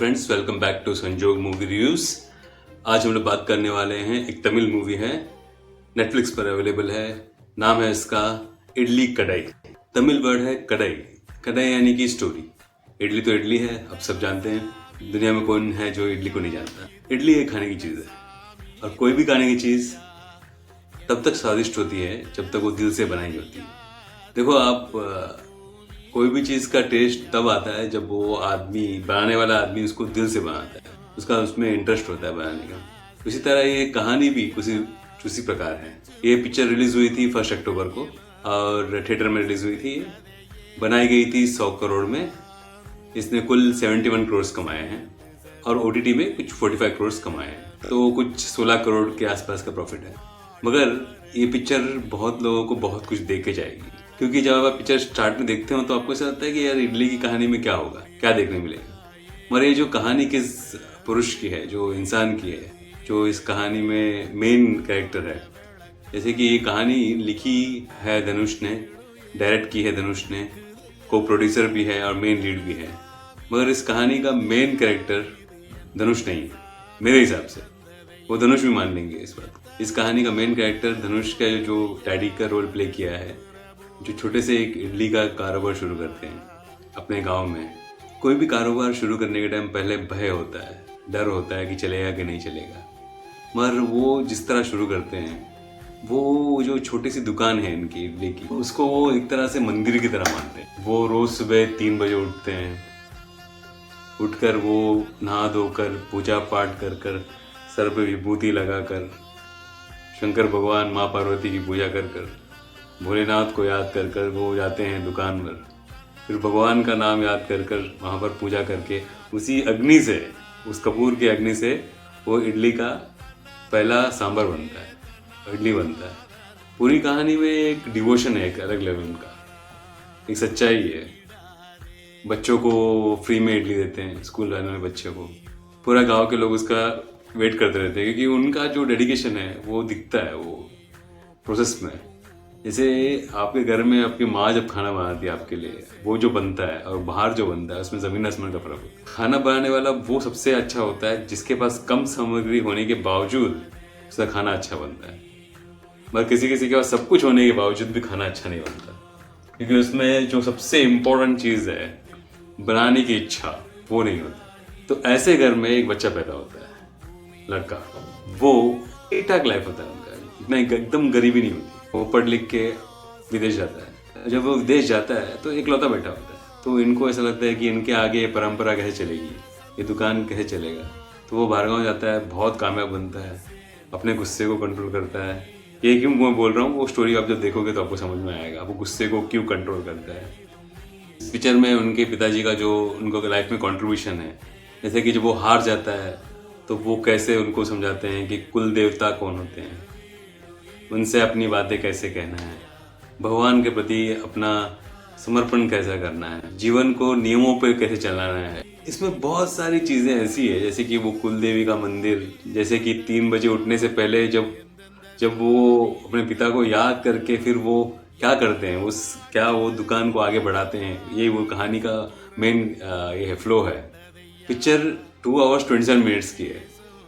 Friends, welcome back to संजोग movie reviews. आज हम लोग बात करने वाले हैं, एक तमिल मूवी है, नेटफ्लिक्स पर अवेलेबल है। नाम है इसका इडली कड़ाई। तमिल वर्ड है कड़ाई। कड़ाई यानी कि स्टोरी। इडली तो इडली है, अब सब जानते हैं। दुनिया में कौन है जो इडली को नहीं जानता। इडली एक खाने की चीज़ है, और कोई भी खाने की चीज़ तब तक स्वादिष्ट होती है जब तक वो दिल से बनाई होती है। देखो आप, कोई भी चीज़ का टेस्ट तब आता है जब वो आदमी, बनाने वाला आदमी उसको दिल से बनाता है, उसका उसमें इंटरेस्ट होता है बनाने का। उसी तरह ये कहानी भी उसी प्रकार है। ये पिक्चर रिलीज हुई थी 1 अक्टूबर को और थिएटर में रिलीज हुई थी। बनाई गई थी 100 करोड़ में। इसने कुल 71 करोड़ कमाए हैं और OTT में कुछ 45 करोड़ कमाए हैं, तो कुछ 16 करोड़ के आसपास का प्रॉफिट है। मगर ये पिक्चर बहुत लोगों को बहुत कुछ दे के जाएगी, क्योंकि जब आप पिक्चर स्टार्ट में देखते हो तो आपको ऐसा लगता है कि यार इडली की कहानी में क्या होगा, क्या देखने मिलेगा। मगर ये जो कहानी किस पुरुष की है, जो इंसान की है, जो इस कहानी में मेन कैरेक्टर है। जैसे कि ये कहानी लिखी है धनुष ने, डायरेक्ट की है धनुष ने, को प्रोड्यूसर भी है और मेन लीड भी है। मगर इस कहानी का मेन कैरेक्टर धनुष नहीं है मेरे हिसाब से। वो धनुष भी मान लेंगे इस बात। इस कहानी का मेन कैरेक्टर धनुष का जो डैडी का रोल प्ले किया है, जो छोटे से एक इडली का कारोबार शुरू करते हैं अपने गांव में। कोई भी कारोबार शुरू करने के टाइम पहले भय होता है, डर होता है कि चलेगा कि नहीं चलेगा। मगर वो जिस तरह शुरू करते हैं, वो जो छोटी सी दुकान है इनकी इडली की, उसको वो एक तरह से मंदिर की तरह मानते हैं। वो रोज सुबह 3 बजे उठते हैं, उठकर वो नहा धोकर पूजा पाठ कर कर, सर पे विभूति लगाकर, शंकर भगवान माँ पार्वती की पूजा कर कर, भोलेनाथ को याद कर कर वो जाते हैं दुकान पर। फिर भगवान का नाम याद कर कर वहाँ पर पूजा करके उसी अग्नि से, उस कपूर की अग्नि से वो इडली का पहला सांभर बनता है, इडली बनता है। पूरी कहानी में एक डिवोशन है, एक अलग लेवल का, एक सच्चाई है। बच्चों को फ्री में इडली देते हैं, स्कूल जाने वाले बच्चों को। पूरा गांव के लोग उसका वेट करते रहते हैं, क्योंकि उनका जो डेडिकेशन है वो दिखता है वो प्रोसेस में। जैसे आपके घर में आपकी माँ जब खाना बनाती है आपके लिए, वो जो बनता है और बाहर जो बनता है, उसमें ज़मीन आसमान का फर्क होता है। खाना बनाने वाला वो सबसे अच्छा होता है जिसके पास कम सामग्री होने के बावजूद उसका खाना अच्छा बनता है। मगर किसी किसी के पास सब कुछ होने के बावजूद भी खाना अच्छा नहीं बनता, क्योंकि उसमें जो सबसे इम्पोर्टेंट चीज़ है, बनाने की इच्छा, वो नहीं होती। तो ऐसे घर में एक बच्चा पैदा होता है, लड़का। वो ठीक ठाक लाइफ होता है उनका, इतना एकदम गरीबी नहीं होती। वो पढ़ लिख के विदेश जाता है। जब वो विदेश जाता है तो इकलौता बेटा होता है, तो इनको ऐसा लगता है कि इनके आगे ये परंपरा कैसे चलेगी, ये दुकान कैसे चलेगा। तो वो बाहर गाँव जाता है, बहुत कामयाब बनता है, अपने गुस्से को कंट्रोल करता है। ये क्यों मैं बोल रहा हूँ, वो स्टोरी आप जब देखोगे तो आपको समझ में आएगा वो गुस्से को क्यों कंट्रोल करता है। इस पिक्चर में उनके पिताजी का जो उनको लाइफ में कंट्रीब्यूशन है, जैसे कि जब वो हार जाता है तो वो कैसे उनको समझाते हैं कि कुल देवता कौन होते हैं, उनसे अपनी बातें कैसे कहना है, भगवान के प्रति अपना समर्पण कैसा करना है, जीवन को नियमों पर कैसे चलाना है। इसमें बहुत सारी चीज़ें ऐसी है, जैसे कि वो कुल देवी का मंदिर, जैसे कि 3 बजे उठने से पहले जब वो अपने पिता को याद करके फिर वो क्या करते हैं, क्या वो दुकान को आगे बढ़ाते हैं। ये वो कहानी का मेन ये फ्लो है। पिक्चर 2 hours 27 minutes की है।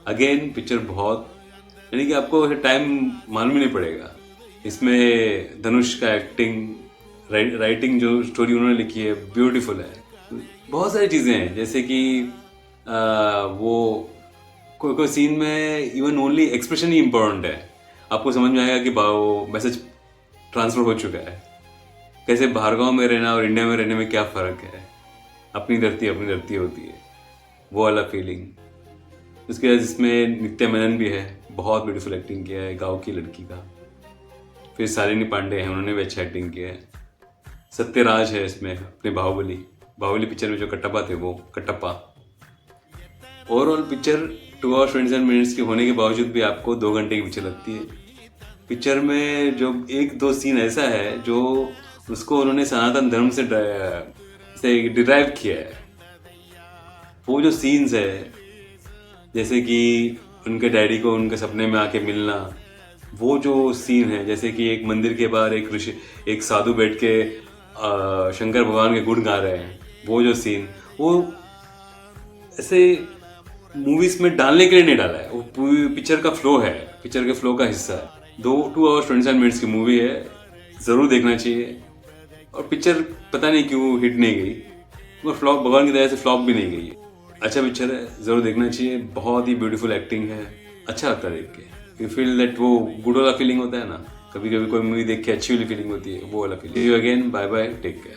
अगेन पिक्चर बहुत, यानी कि आपको टाइम मालूम ही नहीं पड़ेगा। इसमें धनुष का एक्टिंग, राइटिंग, जो स्टोरी उन्होंने लिखी है, ब्यूटीफुल है। बहुत सारी चीज़ें हैं, जैसे कि वो कोई सीन में इवन ओनली एक्सप्रेशन ही इम्पोर्टेंट है। आपको समझ में आएगा कि वो मैसेज ट्रांसफर हो चुका है। कैसे बाहर गाँव में रहना और इंडिया में रहने में क्या फ़र्क है, अपनी धरती होती है, वो वाला फीलिंग। उसके बाद इसमें नित्या मेनन भी है, बहुत ब्यूटीफुल एक्टिंग किया है गांव की लड़की का। फिर शालिनी पांडे हैं, उन्होंने भी अच्छा एक्टिंग किया है। सत्यराज है इसमें, अपने बाहुबली पिक्चर में जो कटप्पा थे, वो Kattappa. Overall picture 2 hours 27 minutes की होने के बावजूद भी आपको 2 घंटे की पिक्चर लगती है। पिक्चर में जो 1-2 सीन ऐसा है जो उसको उन्होंने सनातन धर्म से डिराइव किया है। वो जो सीन्स है, जैसे कि उनके डैडी को उनके सपने में आके मिलना, वो जो सीन है, जैसे कि एक मंदिर के बाहर एक साधु बैठ के शंकर भगवान के गुण गा रहे हैं, वो जो सीन, वो ऐसे मूवीज में डालने के लिए नहीं डाला है, वो पूरी पिक्चर का फ्लो है, पिक्चर के फ्लो का हिस्सा है। 2 hours 27 minutes की मूवी है, ज़रूर देखना चाहिए। और पिक्चर पता नहीं क्यों हिट नहीं गई, वो फ्लॉप, भगवान की दया से फ्लॉप भी नहीं गई। अच्छा पिक्चर है, ज़रूर देखना चाहिए। बहुत ही ब्यूटीफुल एक्टिंग है, अच्छा लगता है देख के। यू फील दैट, वो गुड वाला फीलिंग होता है ना, कभी कभी कोई मूवी देख के अच्छी वाली फीलिंग होती है, वो वाला feeling. You again, bye bye, take care.